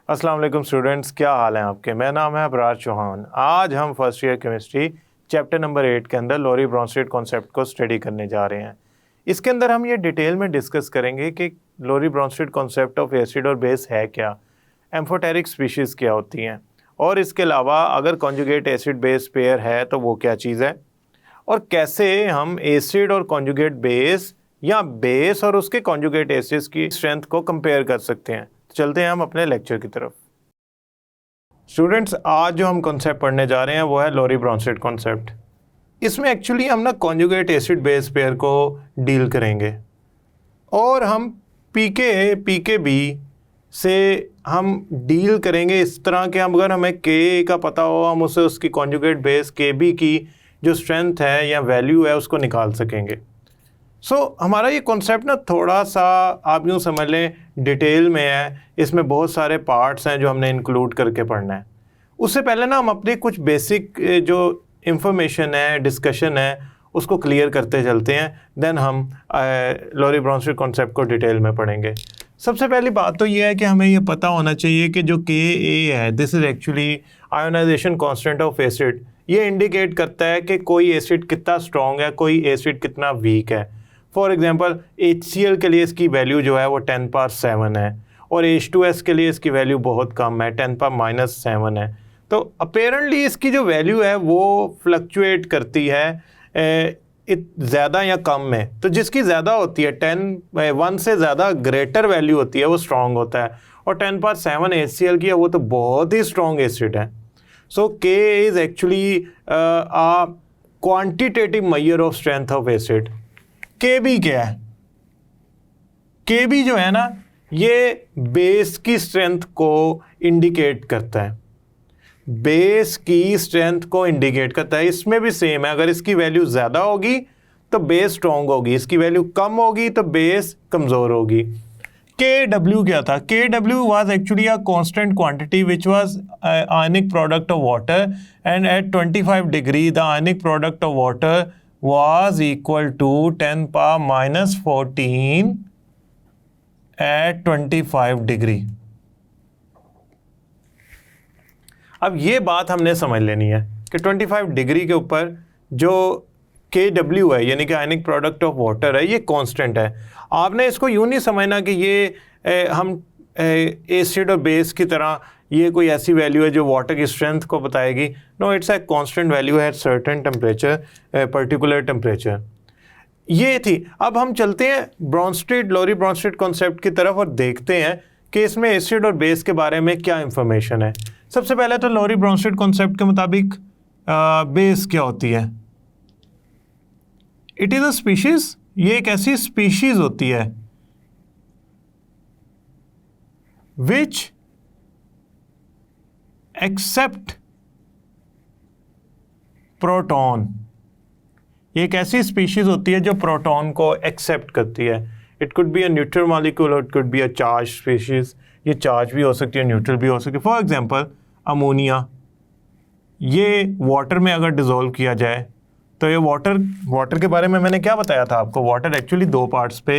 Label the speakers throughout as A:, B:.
A: अस्सलाम वालेकुम स्टूडेंट्स, क्या हाल है आपके। मेरा नाम है अबरार चौहान। आज हम first year chemistry chapter number 8 के अंदर लोरी ब्रोंस्टेड कॉन्सेप्ट को स्टडी करने जा रहे हैं। इसके अंदर हम ये डिटेल में डिस्कस करेंगे कि लोरी ब्रोंस्टेड कॉन्सेप्ट ऑफ एसिड और बेस है क्या, एम्फोटेरिक स्पीशीज़ क्या होती हैं, और इसके अलावा अगर कॉन्जुगेट एसिड बेस पेयर है तो वो क्या चीज़ है, और कैसे हम एसिड और कॉन्जुगेट बेस या बेस और उसके कॉन्जुगेट एसिड्स की स्ट्रेंथ को कंपेयर कर सकते हैं। चलते हैं हम अपने लेक्चर की तरफ। स्टूडेंट्स, आज जो हम कॉन्सेप्ट पढ़ने जा रहे हैं वो है लोरी ब्रोंस्टेड कॉन्सेप्ट। इसमें एक्चुअली हम ना कॉन्जुगेट एसिड बेस पेयर को डील करेंगे और हम पीके बी से हम डील करेंगे इस तरह के, अगर हमें के का पता हो हम उसे उसकी कॉन्जुगेट बेस के बी की जो स्ट्रेंथ है या वैल्यू है उसको निकाल सकेंगे। हमारा ये कॉन्सेप्ट ना थोड़ा सा आप यूँ समझ लें डिटेल में है, इसमें बहुत सारे पार्ट्स हैं जो हमने इंक्लूड करके पढ़ना है। उससे पहले ना हम अपने कुछ बेसिक जो इंफॉर्मेशन है, डिस्कशन है, उसको क्लियर करते चलते हैं, देन हम लोरी ब्रोंस्टेड कॉन्सेप्ट को डिटेल में पढ़ेंगे। सबसे पहली बात तो ये है कि हमें ये पता होना चाहिए कि जो के ए है, this is actually ionisation constant of acid. ये इंडिकेट करता है कि कोई एसिड कितना स्ट्रॉन्ग है, कोई एसिड कितना वीक है। फॉर एग्जांपल HCl के लिए इसकी वैल्यू जो है वो 10 पावर 7 है और H2S के लिए इसकी वैल्यू बहुत कम है, 10 पावर -7 है। तो अपेरेंटली इसकी जो वैल्यू है वो फ्लक्चुएट करती है ज़्यादा या कम में। तो जिसकी ज़्यादा होती है 1 से ज़्यादा ग्रेटर वैल्यू होती है वो स्ट्रॉन्ग होता है, और 10 पावर 7 HCl की है वो तो बहुत ही स्ट्रॉन्ग एसिड है। सो K is actually a quantitative measure of strength of acid। के बी क्या है? के बी जो है ना ये बेस की स्ट्रेंथ को इंडिकेट करता है, बेस की स्ट्रेंथ को इंडिकेट करता है। इसमें भी सेम है, अगर इसकी वैल्यू ज़्यादा होगी तो बेस स्ट्रॉन्ग होगी, इसकी वैल्यू कम होगी तो बेस कमज़ोर होगी। के डब्ल्यू क्या था? K W was actually a constant quantity which was ionic product of water, and at 25 degree the ionic product of water was equal to 10 power -14 at 25 degree. अब ये बात हमने समझ लेनी है कि 25 डिग्री के ऊपर जो KW है यानी कि आयनिक प्रोडक्ट ऑफ वाटर है ये कांस्टेंट है। आपने इसको यूँ नहीं समझना कि ये हम एसिड और बेस की तरह ये कोई ऐसी वैल्यू है जो वाटर की स्ट्रेंथ को बताएगी। No, it's a constant value है सर्टेन टेम्परेचर, पर्टिकुलर टेम्परेचर। ये थी। अब हम चलते हैं लोरी ब्रोंस्टेड कॉन्सेप्ट की तरफ और देखते हैं कि इसमें एसिड और बेस के बारे में क्या इंफॉर्मेशन है। सबसे पहले तो लोरी ब्रोंस्टेड कॉन्सेप्ट के मुताबिक बेस क्या होती है? इट इज़ अ स्पीशीज़, ये एक ऐसी स्पीशीज़ होती है विच एक्सेप्ट प्रोटॉन। ये एक ऐसी स्पीशीज होती है जो प्रोटॉन को एक्सेप्ट करती है। It could be a neutral molecule और it could be a charge species. ये चार्ज भी हो सकती है, न्यूट्रल भी हो सकती है। फॉर एग्जांपल अमोनिया, ये वाटर में अगर डिज़ोल्व किया जाए तो ये वाटर के बारे में मैंने क्या बताया था आपको? वाटर एक्चुअली 2 पार्ट्स पे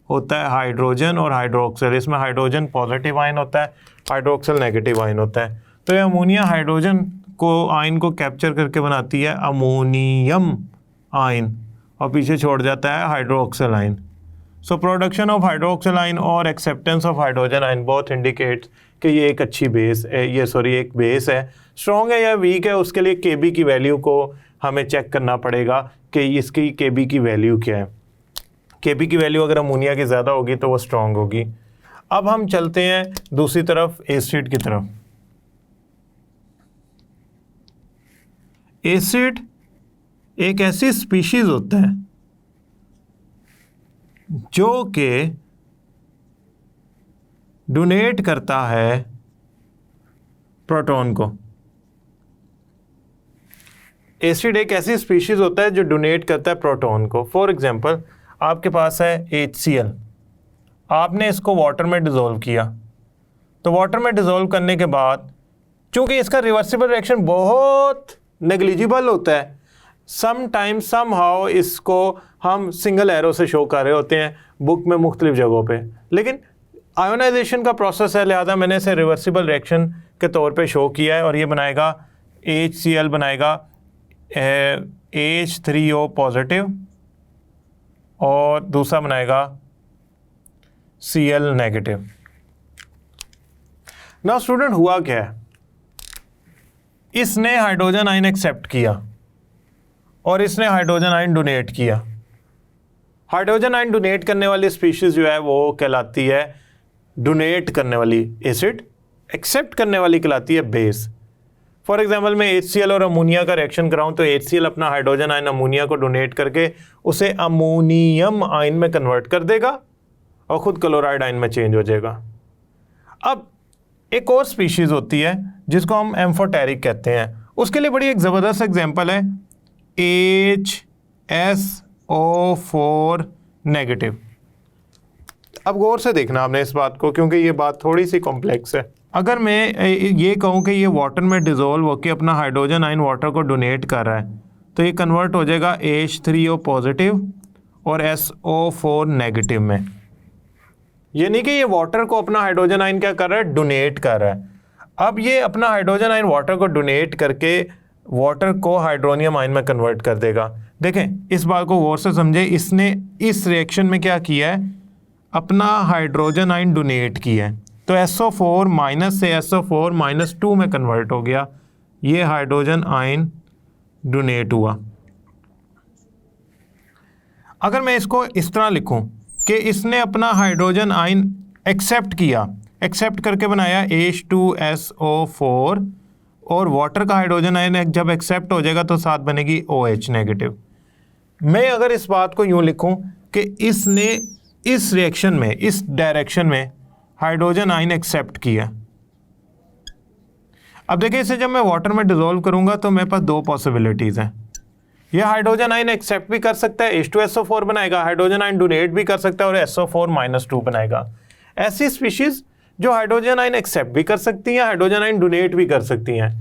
A: होता है, हाइड्रोजन और हाइड्रोक्सल। इसमें हाइड्रोजन पॉजिटिव आयन होता है, हाइड्रोक्सल नेगेटिव आयन होता है। तो ये अमोनिया हाइड्रोजन को आयन को कैप्चर करके बनाती है अमोनियम आयन और पीछे छोड़ जाता है hydroxyl ion. So production of hydroxyl ion और acceptance of hydrogen ion both indicates कि ये एक अच्छी बेस है, एक बेस है। स्ट्रॉन्ग है या वीक है उसके लिए केबी की वैल्यू को हमें चेक करना पड़ेगा कि इसकी केबी की वैल्यू क्या है। केबी की वैल्यू अगर अमोनिया की ज़्यादा होगी तो वो स्ट्रॉन्ग होगी। अब हम चलते हैं दूसरी तरफ, एसिड की तरफ। एसिड एक ऐसी स्पीशीज होता है जो कि डोनेट करता है प्रोटॉन को। एसिड एक ऐसी स्पीशीज होता है जो डोनेट करता है प्रोटॉन को। फॉर एग्जांपल आपके पास है HCl, आपने इसको वाटर में डिज़ोल्व किया, तो वाटर में डिज़ोल्व करने के बाद चूंकि इसका रिवर्सिबल रिएक्शन बहुत नेग्लिजिबल होता है, सम टाइम सम हाउ इसको हम सिंगल एरो से शो कर रहे होते हैं बुक में मुख्तलिफ जगहों पे, लेकिन आयोनाइजेशन का प्रोसेस है, लिहाजा मैंने इसे रिवर्सिबल रिएक्शन के तौर पे शो किया है और ये बनाएगा HCl बनाएगा H3O पॉजिटिव और दूसरा बनाएगा Cl नेगेटिव। नाउ स्टूडेंट हुआ क्या है, इसने हाइड्रोजन आयन एक्सेप्ट किया और इसने हाइड्रोजन आयन डोनेट किया। हाइड्रोजन आयन डोनेट करने वाली स्पीशीज जो है वो कहलाती है डोनेट करने वाली एसिड, एक्सेप्ट करने वाली कहलाती है बेस। फॉर एग्जाम्पल मैं HCl और अमोनिया का रिएक्शन कराऊं तो HCl अपना हाइड्रोजन आयन अमोनिया को डोनेट करके उसे अमोनियम आयन में कन्वर्ट कर देगा और खुद क्लोराइड आयन में चेंज हो जाएगा। अब एक और स्पीशीज होती है जिसको हम एम्फोटेरिक कहते हैं, उसके लिए बड़ी एक ज़बरदस्त एग्जांपल है HSO4 नेगेटिव। अब गौर से देखना आपने इस बात को, क्योंकि ये बात थोड़ी सी कॉम्प्लेक्स है। अगर मैं ये कहूँ कि ये वाटर में डिज़ोल्व होकर अपना हाइड्रोजन आयन वाटर को डोनेट कर रहा है तो ये कन्वर्ट हो जाएगा H3O पॉजिटिव और SO4 नेगेटिव में, यानी कि ये वाटर को अपना हाइड्रोजन आयन क्या कर रहा है, डोनेट कर रहा है। अब ये अपना हाइड्रोजन आयन वाटर को डोनेट करके वाटर को हाइड्रोनियम आयन में कन्वर्ट कर देगा। देखें इस बात को गौर से समझे, इसने इस रिएक्शन में क्या किया है, अपना हाइड्रोजन आयन डोनेट किया है तो SO4 माइनस से SO4 माइनस 2 में कन्वर्ट हो गया, ये हाइड्रोजन आयन डोनेट हुआ। अगर मैं इसको इस तरह लिखूं कि इसने अपना हाइड्रोजन आयन एक्सेप्ट किया, एक्सेप्ट करके बनाया H2SO4 और वाटर का हाइड्रोजन आयन जब एक्सेप्ट हो जाएगा तो साथ बनेगी OH नेगेटिव। मैं अगर इस बात को यूं लिखूं कि इसने इस रिएक्शन में, इस डायरेक्शन में हाइड्रोजन आयन एक्सेप्ट किया। अब देखिए इसे जब मैं वाटर में डिसॉल्व करूंगा तो मेरे पास दो पॉसिबिलिटीज़ हैं। यह हाइड्रोजन आयन एक्सेप्ट भी कर सकता है, H2SO4 बनाएगा, हाइड्रोजन आयन डोनेट भी कर सकता है और SO4-2 बनाएगा। ऐसी स्पीशीज जो हाइड्रोजन आयन एक्सेप्ट भी कर सकती हैं, हाइड्रोजन आयन डोनेट भी कर सकती हैं,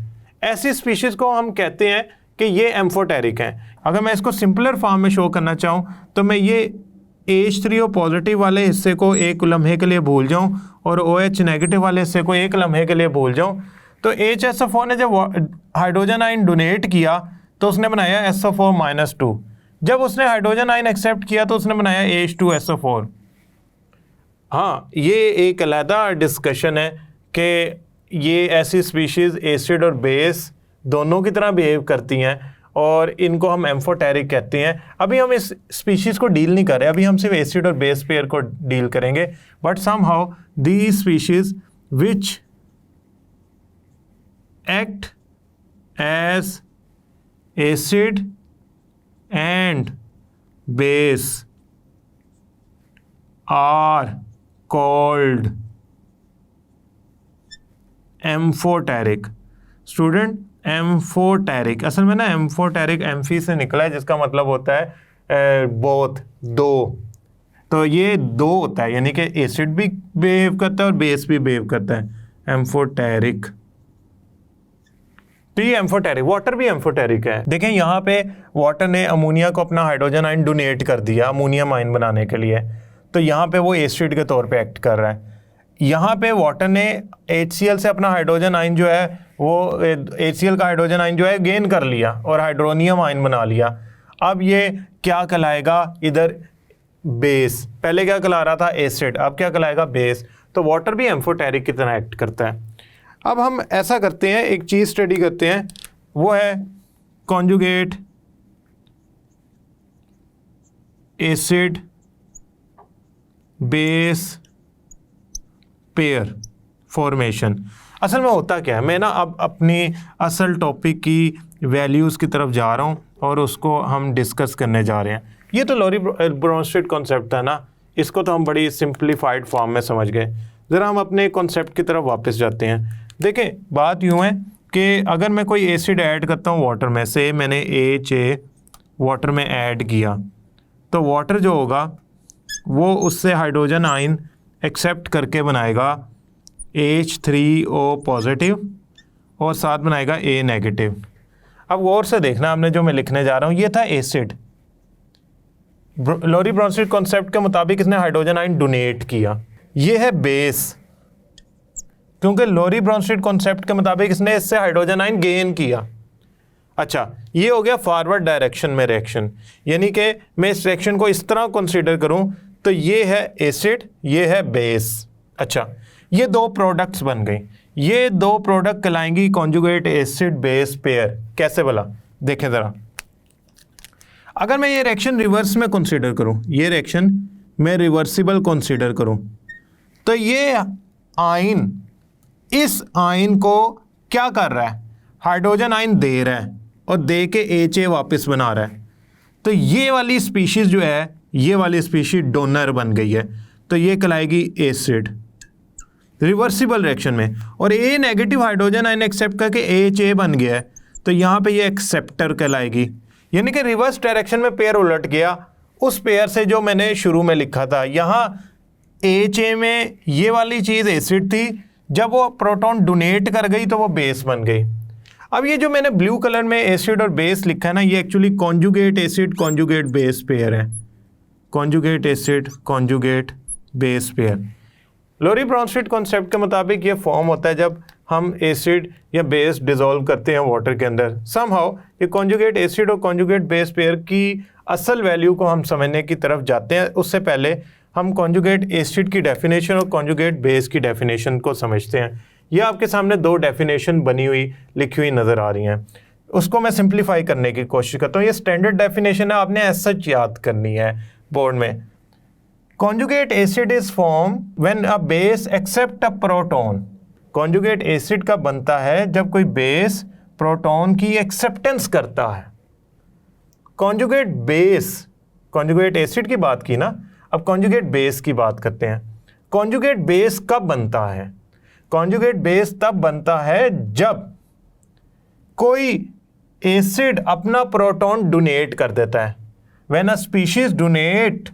A: ऐसी स्पीशीज को हम कहते हैं कि ये एम्फोटेरिक हैं। अगर मैं इसको सिंपलर फॉर्म में शो करना चाहूँ तो मैं ये H3O पॉजिटिव वाले हिस्से को एक लम्हे के लिए भूल जाऊँ और OH नेगेटिव वाले हिस्से को एक लम्हे के लिए भूल जाऊँ, तो HSO4 ने जब हाइड्रोजन आयन डोनेट किया तो उसने बनाया SO4-2। जब उसने हाइड्रोजन आयन एक्सेप्ट किया तो उसने बनाया H2SO4। हाँ, ये एक अलहदा डिस्कशन है कि ये ऐसी स्पीशीज़ एसिड और बेस दोनों की तरह बिहेव करती हैं और इनको हम एम्फोटेरिक कहते हैं। अभी हम इस स्पीशीज़ को डील नहीं कर रहे, अभी हम सिर्फ एसिड और बेस पेयर को डील करेंगे। But somehow the species which act as acid and base are called amphoteric. Student amphoteric, असल में ना एम्फोटेरिक एम्फी से निकला है जिसका मतलब होता है बोथ, दो। तो ये दो होता है, यानी कि एसिड भी बिहेव करता है और बेस भी बिहेव करता है, एम्फोटेरिक। तो ये एम्फोटेरिक, वाटर भी एम्फोटेरिक है। देखें यहाँ पे वाटर ने अमोनिया को अपना हाइड्रोजन आयन डोनेट कर दिया अमोनियम आयन बनाने के लिए, तो यहाँ पे वो एसिड के तौर पे एक्ट कर रहा है। यहाँ पे वाटर ने HCl से अपना हाइड्रोजन आयन जो है वो HCl का हाइड्रोजन आयन जो है गेन कर लिया और हाइड्रोनियम आयन बना लिया। अब ये क्या कहलाएगा, इधर बेस, पहले क्या कहला रहा था एसिड, अब क्या कहलाएगा बेस। तो वाटर भी एम्फोटेरिक की तरह एक्ट करता है। अब हम ऐसा करते हैं, एक चीज़ स्टडी करते हैं, वो है conjugate acid base pair formation. असल में होता क्या है, मैं ना अब अपनी असल टॉपिक की वैल्यूज़ की तरफ जा रहा हूँ और उसको हम डिस्कस करने जा रहे हैं। ये तो लोरी ब्रोंस्टेड कॉन्सेप्ट था ना, इसको तो हम बड़ी सिंप्लीफाइड फॉर्म में समझ गए। ज़रा हम अपने कॉन्सेप्ट की तरफ वापस जाते हैं। देखें बात यूँ है कि अगर मैं कोई एसिड ऐड करता हूँ वाटर में, से मैंने HA वाटर में ऐड किया, तो वाटर जो होगा वो उससे हाइड्रोजन आयन एक्सेप्ट करके बनाएगा H3O पॉजिटिव और साथ बनाएगा A नेगेटिव। अब गौर से देखना, आपने जो मैं लिखने जा रहा हूँ ये था एसिड। लोरी ब्रोंस्टेड कॉन्सेप्ट के मुताबिक इसने हाइड्रोजन आयन डोनेट किया, ये है बेस, क्योंकि लोरी ब्रॉन्स्टेड कॉन्सेप्ट के मुताबिक इसने इससे हाइड्रोजन आयन गेन किया। अच्छा, ये हो गया फॉरवर्ड डायरेक्शन में रिएक्शन, यानी कि मैं इस रिएक्शन को इस तरह कंसीडर करूं तो ये है एसिड, ये है बेस। अच्छा, ये दो प्रोडक्ट्स बन गई, ये दो प्रोडक्ट कहलाएंगी कॉन्जुगेट एसिड बेस पेयर। कैसे भला, देखें ज़रा। अगर मैं ये रिएक्शन रिवर्स में कंसीडर करूं, ये रिएक्शन मैं रिवर्सिबल कंसीडर करूं, तो ये आयन इस आयन को क्या कर रहा है, हाइड्रोजन आयन दे रहा है और दे के HA वापस बना रहा है। तो ये वाली स्पीशीज जो है, ये वाली स्पीशीज डोनर बन गई है, तो ये कहलाएगी एसिड रिवर्सिबल रिएक्शन में। और A negative hydrogen ion accept करके HA बन गया है, तो यहाँ पे ये एक्सेप्टर कहलाएगी। यानी कि रिवर्स डायरेक्शन में पेयर उलट गया, उस पेयर से जो मैंने शुरू में लिखा था। यहाँ HA में ये वाली चीज़ एसिड थी, जब वो प्रोटॉन डोनेट कर गई तो वो बेस बन गई। अब ये जो मैंने ब्लू कलर में एसिड और बेस लिखा है ना, ये actually conjugate acid conjugate base pair है। Conjugate acid conjugate base pair Lowry Bronsted concept के मुताबिक ये फॉर्म होता है जब हम एसिड या बेस डिसॉल्व करते हैं वाटर के अंदर। समहाउ ये कॉन्जुगेट एसिड और कॉन्जुगेट बेस पेयर की असल वैल्यू को हम समझने की तरफ जाते हैं, उससे पहले हम कॉन्जुगेट एसिड की डेफिनेशन और कॉन्जुगेट बेस की डेफिनेशन को समझते हैं। ये आपके सामने दो डेफिनेशन बनी हुई लिखी हुई नज़र आ रही हैं, उसको मैं सिंप्लीफाई करने की कोशिश करता हूँ। ये स्टैंडर्ड डेफिनेशन है, आपने ऐसा सच याद करनी है बोर्ड में। Conjugate acid is form when a base accept a proton. Conjugate acid का बनता है जब कोई बेस प्रोटॉन की एक्सेप्टेंस करता है। कॉन्जुगेट बेस, कॉन्जुगेट एसिड की बात की ना, अब कॉन्जुगेट बेस की बात करते हैं। कॉन्जुगेट बेस कब बनता है? कॉन्जुगेट बेस तब बनता है जब कोई एसिड अपना प्रोटॉन डोनेट कर देता है। When a species donate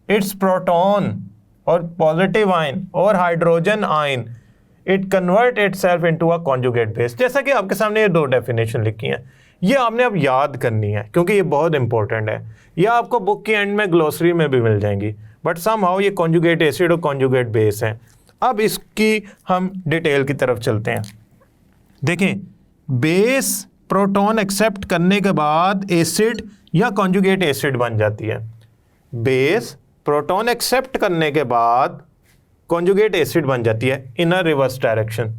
A: it's proton और पॉजिटिव आयन और hydrogen ion, it convert itself into a conjugate base. जैसा कि आपके सामने ये दो डेफिनेशन लिखी हैं, ये आपने अब याद करनी है क्योंकि ये बहुत इंपॉर्टेंट है। ये आपको बुक के एंड में ग्लोसरी में भी मिल जाएंगी, बट समहाउ ये कॉन्जुगेट एसिड और कॉन्जुगेट बेस हैं। अब इसकी हम डिटेल की तरफ चलते हैं। देखें, बेस प्रोटॉन एक्सेप्ट करने के बाद एसिड या कॉन्जुगेट एसिड बन जाती है। बेस प्रोटॉन एक्सेप्ट करने के बाद कॉन्जुगेट एसिड बन जाती है इन अ रिवर्स डायरेक्शन,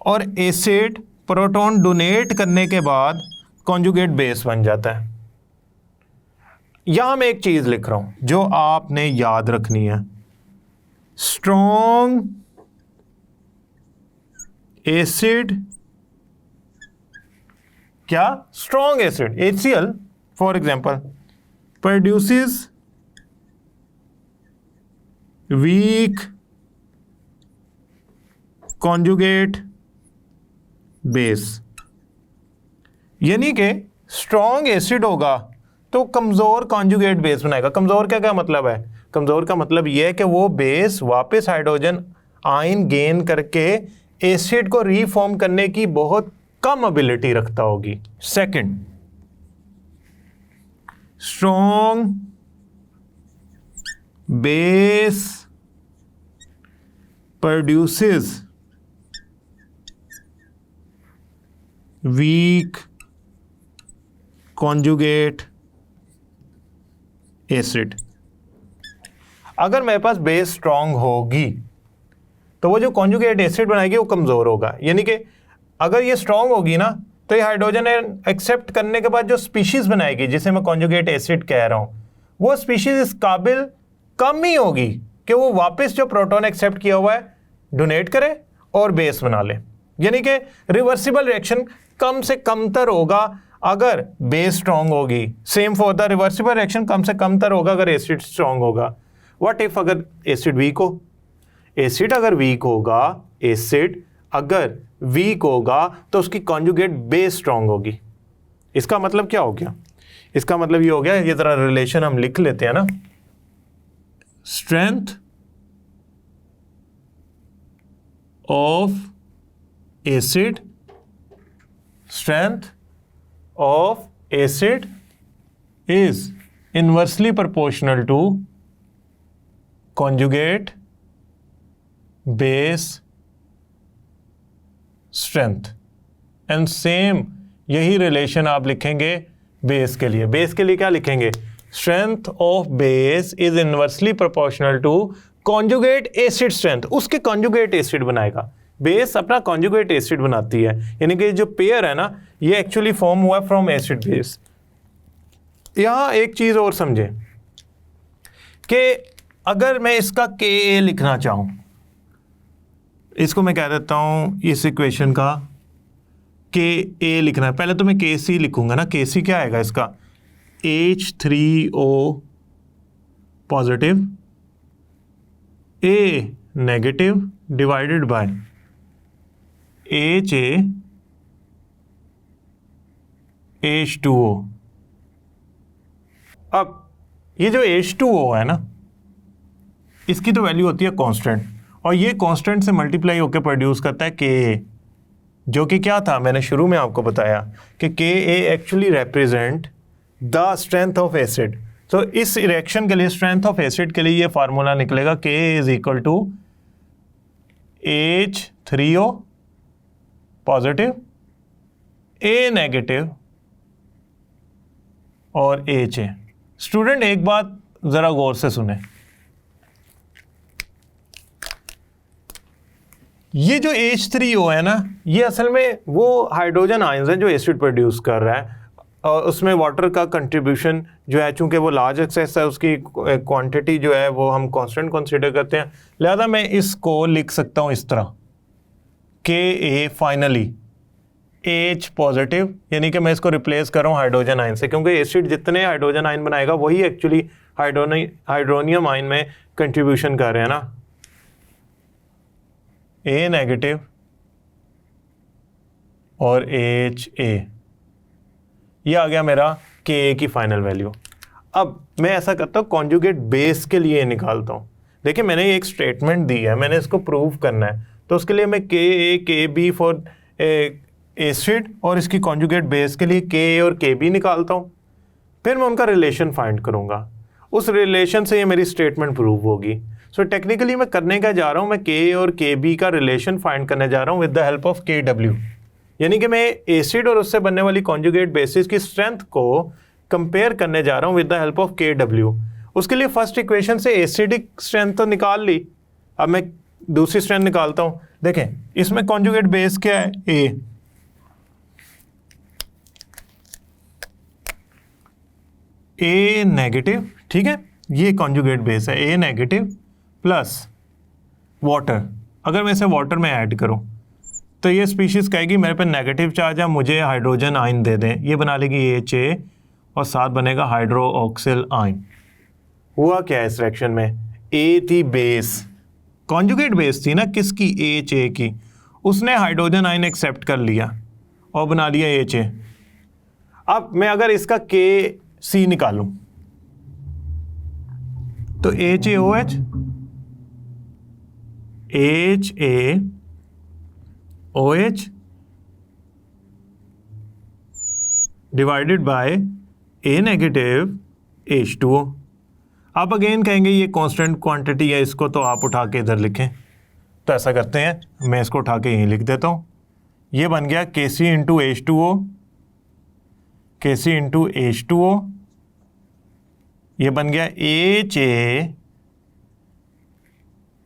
A: और एसिड प्रोटॉन डोनेट करने के बाद कॉन्जुगेट बेस बन जाता है। यहां मैं एक चीज लिख रहा हूं जो आपने याद रखनी है। स्ट्रॉन्ग एसिड, क्या? Strong acid HCl for example produces weak conjugate base. यानी कि स्ट्रॉन्ग एसिड होगा तो कमजोर कॉन्जुगेट बेस बनाएगा। कमजोर का क्या मतलब है? कमजोर का मतलब यह है कि वो बेस वापस हाइड्रोजन आयन गेन करके एसिड को रीफॉर्म करने की बहुत कम एबिलिटी रखता होगी। Second, strong base produces weak conjugate acid. अगर मेरे पास बेस स्ट्रांग होगी तो वो जो कॉन्जुगेट एसिड बनाएगी वो कमजोर होगा। यानी कि अगर ये स्ट्रांग होगी ना तो ये हाइड्रोजन एक्सेप्ट करने के बाद जो स्पीशीज बनाएगी, जिसे मैं कॉन्जुगेट एसिड कह रहा हूं, वो स्पीशीज इस काबिल कम ही होगी कि वो वापस जो प्रोटॉन एक्सेप्ट किया हुआ है डोनेट करे और बेस बना ले। यानी कि रिवर्सिबल रिएक्शन कम से कमतर होगा अगर बेस स्ट्रांग होगी। Same for the reversible reaction कम से कमतर होगा अगर एसिड स्ट्रांग होगा। व्हाट इफ अगर एसिड वीक हो? एसिड अगर वीक होगा, एसिड अगर वीक होगा तो उसकी कॉन्जुगेट बेस स्ट्रांग होगी। इसका मतलब क्या हो गया? इसका मतलब ये हो गया, ये जरा रिलेशन हम लिख लेते हैं ना। Strength of acid, strength of acid is inversely proportional to conjugate base strength, and same यही रिलेशन आप लिखेंगे बेस के लिए। बेस के लिए क्या लिखेंगे? Strength of base is inversely proportional to conjugate acid strength. उसके कॉन्जुगेट एसिड बनाएगा, बेस अपना कॉन्जुगेट एसिड बनाती है, यानी कि जो पेयर है ना ये एक्चुअली फॉर्म हुआ फ्रॉम एसिड बेस। यहां एक चीज और समझे कि अगर मैं इसका Ka लिखना चाहूं, इसको मैं कह देता हूं इस इक्वेशन का Ka लिखना है। पहले तो मैं Kc लिखूंगा ना। Kc क्या आएगा इसका? H3O positive A negative divided by HA H2O। अब ये जो H2O है ना, इसकी तो वैल्यू होती है कांस्टेंट, और ये कांस्टेंट से मल्टीप्लाई होकर प्रोड्यूस करता है Ka, जो कि क्या था मैंने शुरू में आपको बताया कि Ka actually represent the strength of acid. तो इस रिएक्शन के लिए स्ट्रेंथ ऑफ एसिड के लिए ये फार्मूला निकलेगा Ka is equal to H3O positive A negative और HA। स्टूडेंट एक बात जरा गौर से सुने, ये जो H3O है ना, ये असल में वो हाइड्रोजन आयंस हैं जो एसिड प्रोड्यूस कर रहा है, और उसमें वाटर का कंट्रीब्यूशन जो है, चूंकि वो लार्ज एक्सेस है, उसकी क्वांटिटी जो है वो हम कांस्टेंट कंसीडर करते हैं। लिहाजा मैं इसको लिख सकता हूँ इस तरह Ka फाइनली H पॉजिटिव, यानी कि मैं इसको रिप्लेस कर रहा हूँ हाइड्रोजन आयन से, क्योंकि एसिड जितने हाइड्रोजन आयन बनाएगा वही एक्चुअली हाइड्रोनियम आयन में कंट्रीब्यूशन कर रहे हैं ना। A नेगेटिव और HA, ये आ गया मेरा Ka की फाइनल वैल्यू। अब मैं ऐसा करता हूँ कॉन्जुगेट बेस के लिए निकालता हूँ। देखिए मैंने एक स्टेटमेंट दी है, मैंने इसको प्रूव करना है, तो उसके लिए मैं Ka Kb फॉर एसिड और इसकी कॉन्जुगेट बेस के लिए Ka और Kb निकालता हूँ। फिर मैं उनका रिलेशन फाइंड करूँगा, उस रिलेशन से ये मेरी स्टेटमेंट प्रूव होगी। सो टेक्निकली मैं करने का जा रहा हूँ, मैं Ka और Kb का रिलेशन फाइंड करने जा रहा हूँ with the help of Kw, यानी कि मैं एसिड और उससे बनने वाली कॉन्जुगेट बेसिस की स्ट्रेंथ को कंपेयर करने जा रहा हूँ with the help of Kw। उसके लिए फर्स्ट इक्वेशन से एसिडिक स्ट्रेंथ तो निकाल ली, अब मैं दूसरी स्ट्रेंथ निकालता हूँ। देखें इसमें कॉन्जुगेट बेस क्या है? A। A नेगेटिव, ठीक है, ये कॉन्जुगेट बेस है A नेगेटिव प्लस वाटर। अगर मैं इसे वाटर में ऐड करूं तो ये स्पीशीज़ कहेगी मेरे पे नेगेटिव चार्ज है, मुझे हाइड्रोजन आयन दे दें। ये बना लेगी HA और साथ बनेगा हाइड्रोक्सिल आयन। हुआ क्या है इस रिएक्शन में? A थी बेस, कॉन्जुगेट बेस थी ना किसकी? HA की। उसने हाइड्रोजन आयन एक्सेप्ट कर लिया और बना लिया HA। अब मैं अगर इसका KC निकालूं तो HaOH HaOH divided by A negative H2O। आप अगेन कहेंगे ये कांस्टेंट क्वांटिटी है, इसको तो आप उठा के इधर लिखें। तो ऐसा करते हैं, मैं इसको उठा के यहीं लिख देता हूँ। ये बन गया Kc into H2O, Kc into H2O, ये बन गया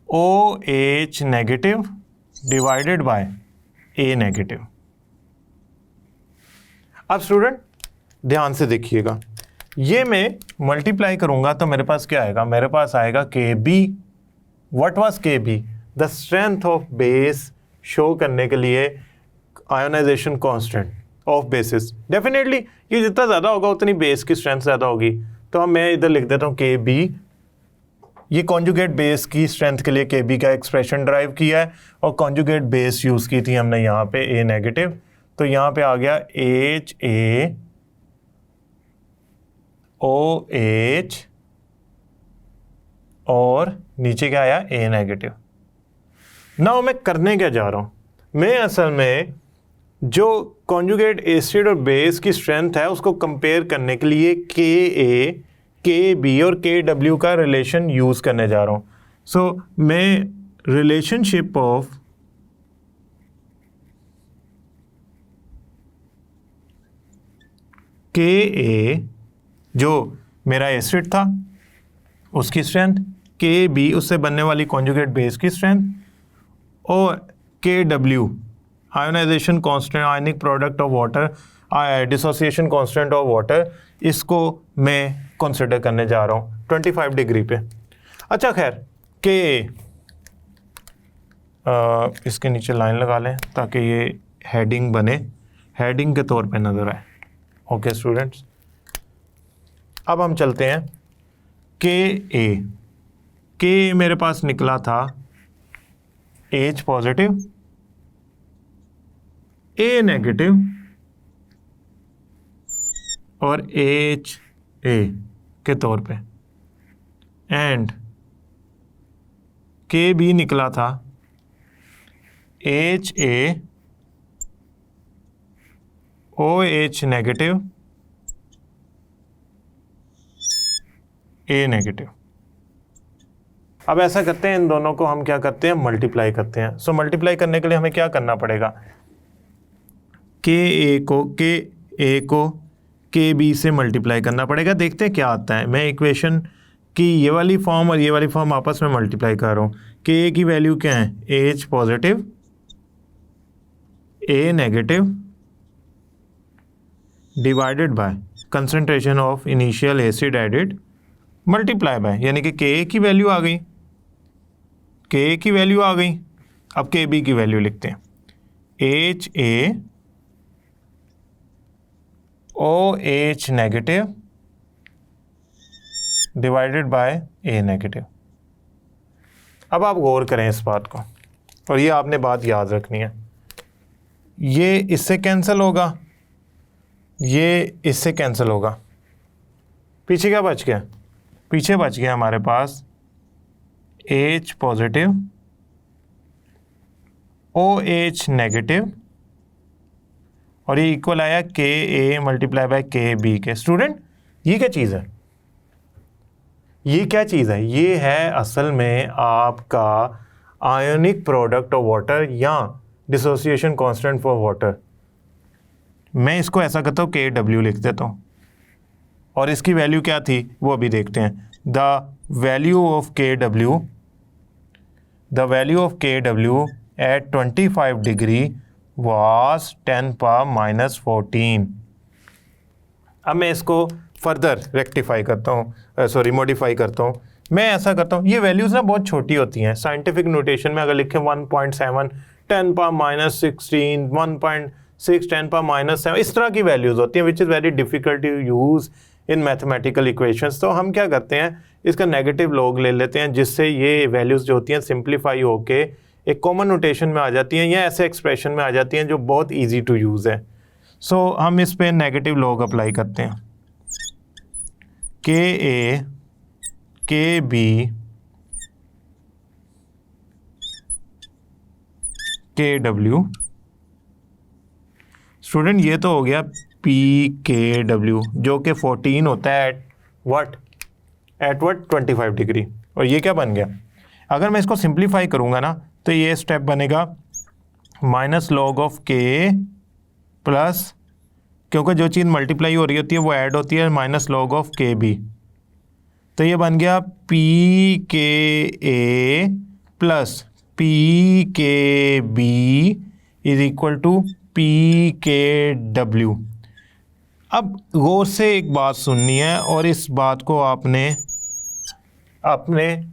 A: HaOH negative divided by A negative. अब स्टूडेंट ध्यान से देखिएगा, ये मैं मल्टीप्लाई करूंगा तो मेरे पास क्या आएगा? मेरे पास आएगा Kb। What was Kb? The strength of base show करने के लिए ionization constant of bases. Definitely ये जितना ज़्यादा होगा उतनी बेस की स्ट्रेंथ ज़्यादा होगी, तो अब मैं इधर लिख देता हूँ Kb। ये कॉन्जुगेट बेस की स्ट्रेंथ के लिए Kb का एक्सप्रेशन ड्राइव किया है, और कॉन्जुगेट बेस यूज़ की थी हमने यहाँ पे A नेगेटिव, तो यहाँ पे आ गया HaOH और नीचे क्या आया? A negative. नाउ मैं करने क्या जा रहा हूँ? मैं असल में जो कॉन्जुगेट एसिड और बेस की स्ट्रेंथ है उसको कंपेयर करने के लिए Ka, Kb और Kw का रिलेशन यूज़ करने जा रहा हूँ। सो मैं रिलेशनशिप ऑफ के ए, जो मेरा एसिड था उसकी स्ट्रेंथ, के बी उससे बनने वाली कॉन्जुगेट बेस की स्ट्रेंथ, और K W ionization constant, ionic product of water, dissociation constant of water, इसको मैं कंसिडर करने जा रहा हूँ 25 डिग्री पे। अच्छा खैर, के इसके नीचे लाइन लगा लें ताकि ये हेडिंग बने, हेडिंग के तौर पे नज़र आए। ओके स्टूडेंट्स, अब हम चलते हैं के ए। के मेरे पास निकला था H पॉजिटिव, A नेगेटिव और H A के तौर पे, एंड के बी निकला था H A OH negative A negative. अब ऐसा करते हैं, इन दोनों को हम क्या करते हैं, मल्टीप्लाई करते हैं। सो मल्टीप्लाई करने के लिए हमें क्या करना पड़ेगा, के ए को के बी से मल्टीप्लाई करना पड़ेगा। देखते हैं क्या आता है। मैं इक्वेशन की ये वाली फॉर्म और ये वाली फॉर्म आपस में मल्टीप्लाई कर रहा हूँ। के ए की वैल्यू क्या है, H positive A negative divided by concentration of initial acid added multiply by, यानी कि के ए की वैल्यू आ गई, के ए की वैल्यू आ गई। अब के बी की वैल्यू लिखते हैं, H A OH negative divided by A negative. अब आप गौर करें इस बात को, और ये आपने बात याद रखनी है। ये इससे कैंसिल होगा, ये इससे कैंसिल होगा, पीछे क्या बच गया, पीछे बच गया हमारे पास H पॉजिटिव OH नेगेटिव, और ये इक्वल आया के ए मल्टीप्लाई बाय के बी के। स्टूडेंट, ये क्या चीज़ है, ये क्या चीज़ है, ये है असल में आपका आयोनिक प्रोडक्ट ऑफ वाटर या डिसोसिएशन कांस्टेंट फॉर वाटर। मैं इसको ऐसा करता हूँ, के डब्ल्यू लिख देता हूँ, और इसकी वैल्यू क्या थी वो अभी देखते हैं। द वैल्यू ऑफ के डब्ल्यू, द वैल्यू ऑफ के डब्ल्यू एट 25 डिग्री वाज 10⁻⁻14। अब मैं इसको फर्दर रेक्टिफाई करता हूँ, सॉरी मॉडिफाई करता हूँ। मैं ऐसा करता हूँ, ये वैल्यूज़ ना बहुत छोटी होती हैं। साइंटिफिक नोटेशन में अगर लिखें 1.7 10⁻16 1.6 10⁻7 इस तरह की वैल्यूज़ होती हैं, which is very difficult to use in mathematical equations. तो हम क्या करते हैं, इसका नेगेटिव लॉग ले लेते हैं, जिससे ये वैल्यूज़ जो होती हैं सिंप्लीफाई होके एक कॉमन नोटेशन में आ जाती हैं या ऐसे एक्सप्रेशन में आ जाती हैं जो बहुत ईजी टू यूज़ है। सो हम इस पे नेगेटिव लॉग अप्लाई करते हैं। के ए के बी के डब्ल्यू। स्टूडेंट, ये तो हो गया पी के डब्ल्यू, जो कि 14 होता है एट वट 25 डिग्री। और ये क्या बन गया, अगर मैं इसको सिंप्लीफाई करूँगा ना तो ये स्टेप बनेगा माइनस लॉग ऑफ के प्लस, क्योंकि जो चीज़ मल्टीप्लाई हो रही होती है वो ऐड होती है, minus log of K B. तो ये बन गया P K A plus P K B is equal to P K W. अब गौर से एक बात सुननी है और इस बात को आपने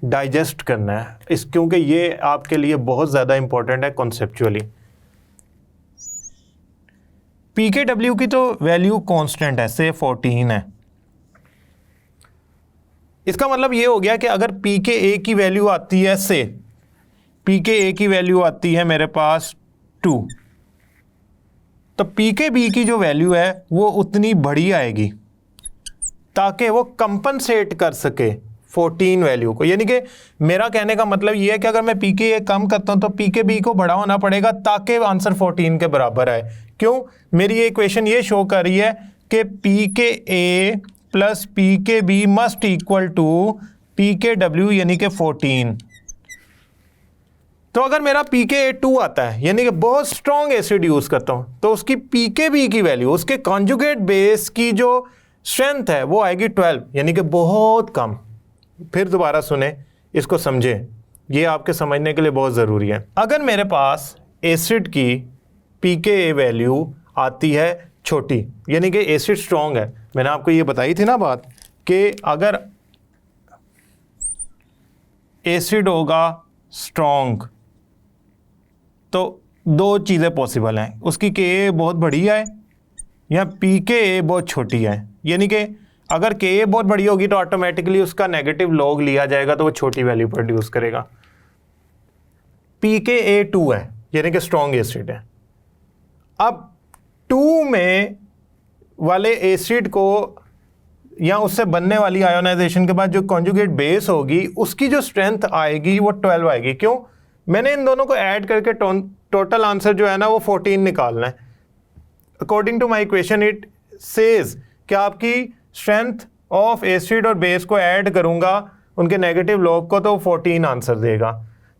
A: डाइजेस्ट करना है, इस क्योंकि ये आपके लिए बहुत ज़्यादा इंपॉर्टेंट है कॉन्सेप्चुअली। पी के डब्ल्यू की तो वैल्यू कांस्टेंट है, से 14 है। इसका मतलब ये हो गया कि अगर पी के ए की वैल्यू आती है, से पी के ए की वैल्यू आती है मेरे पास 2, तो पी के बी की जो वैल्यू है वो उतनी बड़ी आएगी ताकि वो कंपनसेट कर सके 14 वैल्यू को। यानी कि मेरा कहने का मतलब ये है कि अगर मैं पी के ए कम करता हूं तो पी के बी को बड़ा होना पड़ेगा ताकि आंसर 14 के बराबर आए। क्यों, मेरी ये इक्वेशन ये शो कर रही है कि P K A plus P K B must equal to P K W यानी कि 14। तो अगर मेरा pKa2 आता है यानी कि बहुत स्ट्रॉन्ग एसिड यूज करता हूं, तो उसकी pKb की वैल्यू, उसके कॉन्जुगेट बेस की जो स्ट्रेंथ है वो आएगी 12, यानी कि बहुत कम। फिर दोबारा सुने, इसको समझें, ये आपके समझने के लिए बहुत ज़रूरी है। अगर मेरे पास एसिड की pKa वैल्यू आती है छोटी, यानी कि एसिड स्ट्रॉन्ग है, मैंने आपको ये बताई थी ना बात कि अगर एसिड होगा स्ट्रॉन्ग तो दो चीज़ें पॉसिबल हैं, उसकी Ka बहुत बड़ी है या pKa बहुत छोटी है। यानी कि अगर Ka बहुत बड़ी होगी तो ऑटोमेटिकली उसका नेगेटिव लॉग लिया जाएगा तो वो छोटी वैल्यू प्रोड्यूस करेगा। pKa2 है यानी कि स्ट्रॉन्ग एसिड है। अब 2 में वाले एसिड को या उससे बनने वाली आयोनाइजेशन के बाद जो कॉन्जुगेट बेस होगी उसकी जो स्ट्रेंथ आएगी वो 12 आएगी। क्यों? मैंने इन दोनों को ऐड करके टोटल आंसर जो है ना वो 14 निकालना है। According to my equation it says कि आपकी स्ट्रेंथ ऑफ एसिड और बेस को ऐड करूंगा उनके नेगेटिव लॉग को तो 14 आंसर देगा।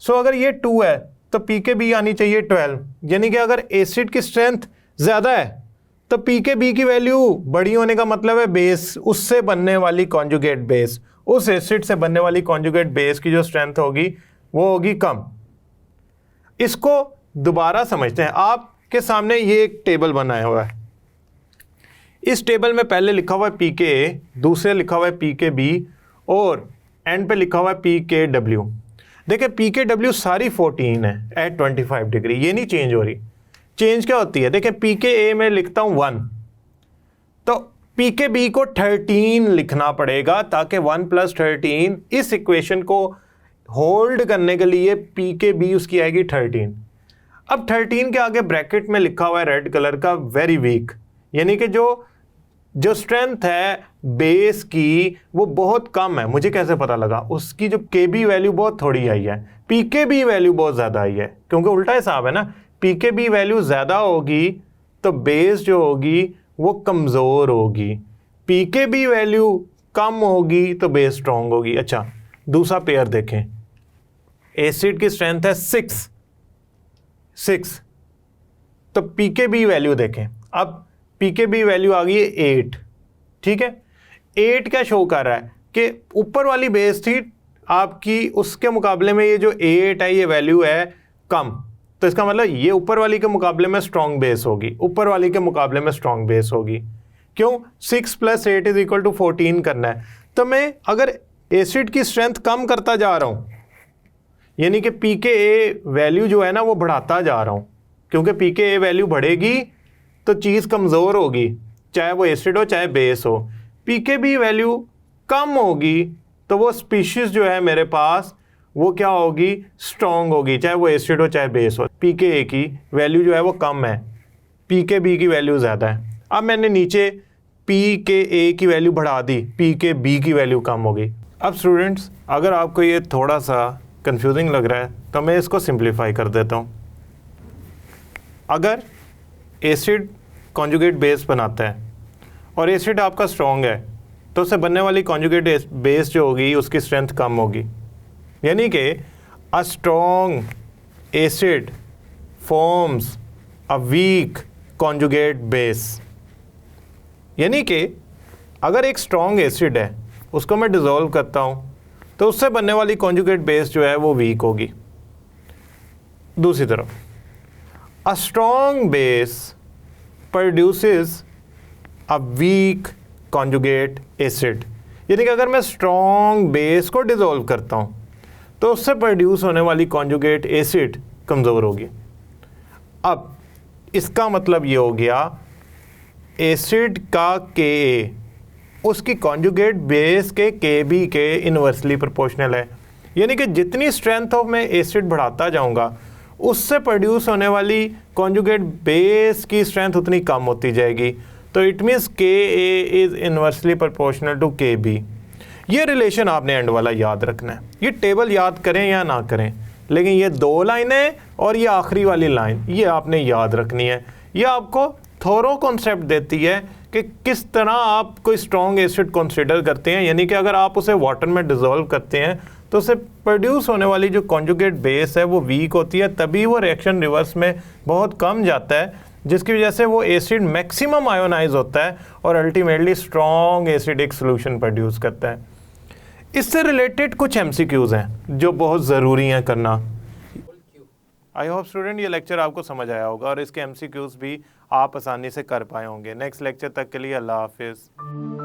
A: सो अगर ये 2 है तो pKb आनी चाहिए 12, यानी कि अगर एसिड की स्ट्रेंथ ज़्यादा है तो pKb की वैल्यू बड़ी होने का मतलब है बेस, उससे बनने वाली कॉन्जुगेट बेस, उस एसिड से बनने वाली कॉन्जुगेट बेस की जो स्ट्रेंथ होगी वो होगी कम। इसको दोबारा समझते हैं। आपके सामने ये एक टेबल बनाया हुआ है, इस टेबल में पहले लिखा हुआ है pKa, दूसरे लिखा हुआ है pKb और एंड पे लिखा हुआ है pKw। देखिए pKw सारी 14 है एट 25 डिग्री, ये नहीं चेंज हो रही। चेंज क्या होती है? देखिए pKa में लिखता हूं 1, तो pKb को 13 लिखना पड़ेगा ताकि 1 + 13 इस इक्वेशन को होल्ड करने के लिए pKb उसकी आएगी 13। अब 13 के आगे ब्रैकेट में लिखा हुआ है रेड कलर का वेरी वीक, यानी कि जो स्ट्रेंथ है बेस की वो बहुत कम है। मुझे कैसे पता लगा? उसकी जो Kb वैल्यू बहुत थोड़ी आई है, pKb वैल्यू बहुत ज़्यादा आई है, क्योंकि उल्टा हिसाब है ना। pKb वैल्यू ज़्यादा होगी तो बेस जो होगी वो कमज़ोर होगी, pKb वैल्यू कम होगी तो बेस स्ट्रॉन्ग होगी। अच्छा, दूसरा पेयर देखें, एसिड की स्ट्रेंथ है 6, तो pKb वैल्यू देखें। अब pKb वैल्यू आ गई है 8, ठीक है। 8 क्या शो कर रहा है कि ऊपर वाली बेस थी आपकी, उसके मुकाबले में ये जो 8 है ये वैल्यू है कम, तो इसका मतलब ये ऊपर वाली के मुकाबले में स्ट्रॉन्ग बेस होगी, ऊपर वाली के मुकाबले में स्ट्रॉन्ग बेस होगी। क्यों? 6 + 8 = 14 करना है। तो मैं अगर एसिड की स्ट्रेंथ कम करता जा रहा हूँ, यानी कि pKa वैल्यू जो है ना वो बढ़ाता जा रहा हूँ, क्योंकि pKa वैल्यू बढ़ेगी तो चीज़ कमज़ोर होगी, चाहे वो एसिड हो चाहे बेस हो। pKb वैल्यू कम होगी तो वो स्पीशीज़ जो है मेरे पास वो क्या होगी? स्ट्रॉन्ग होगी, चाहे वो एसिड हो चाहे बेस हो। pKa की वैल्यू जो है वो कम है, pKb की वैल्यू ज़्यादा है। अब मैंने नीचे pKa की वैल्यू बढ़ा दी, pKb की वैल्यू कम हो गई। अब स्टूडेंट्स, अगर आपको ये थोड़ा सा कंफ्यूजिंग लग रहा है तो मैं इसको सिंप्लीफाई कर देता हूँ। अगर एसिड कॉन्जुगेट बेस बनाता है और एसिड आपका स्ट्रॉन्ग है तो उससे बनने वाली कॉन्जुगेट बेस जो होगी उसकी स्ट्रेंथ कम होगी, यानी कि a strong acid forms a weak conjugate base. यानी कि अगर एक स्ट्रॉन्ग एसिड है उसको मैं डिज़ोल्व करता हूँ तो उससे बनने वाली कॉन्जुगेट बेस जो है वो वीक होगी। दूसरी तरफ a strong base produces a weak conjugate acid, यानी कि अगर मैं स्ट्रॉन्ग बेस को डिज़ोल्व करता हूँ तो उससे प्रोड्यूस होने वाली कॉन्जुगेट एसिड कमज़ोर होगी। अब इसका मतलब ये हो गया एसिड का Ka उसकी कॉन्जुगेट बेस के Kb के इन्वर्सली प्रोपोर्शनल है, यानी कि जितनी स्ट्रेंथ ऑफ मैं एसिड बढ़ाता जाऊंगा उससे प्रोड्यूस होने वाली कॉन्जुगेट बेस की स्ट्रेंथ उतनी कम होती जाएगी। तो it means Ka is inversely proportional to Kb। ये रिलेशन आपने एंड वाला याद रखना है। ये टेबल याद करें या ना करें, लेकिन ये 2 लाइनें और ये आखिरी वाली लाइन ये आपने याद रखनी है। ये आपको थोरो कॉन्सेप्ट देती है कि किस तरह आप कोई स्ट्रॉन्ग एसिड कंसीडर करते हैं, यानी कि अगर आप उसे वाटर में डिज़ोल्व करते हैं तो उससे प्रोड्यूस होने वाली जो कॉन्जुगेट बेस है वो वीक होती है, तभी वो रिएक्शन रिवर्स में बहुत कम जाता है, जिसकी वजह से वो एसिड मैक्सिमम आयोनाइज होता है और ultimately strong acidic solution produce करता है। इससे रिलेटेड कुछ एमसीक्यूज हैं जो बहुत ज़रूरी हैं करना। आई होप स्टूडेंट ये लेक्चर आपको समझ आया होगा और इसके एमसीक्यूज भी आप आसानी से कर पाए होंगे। नेक्स्ट लेक्चर तक के लिए अल्लाह हाफिज़।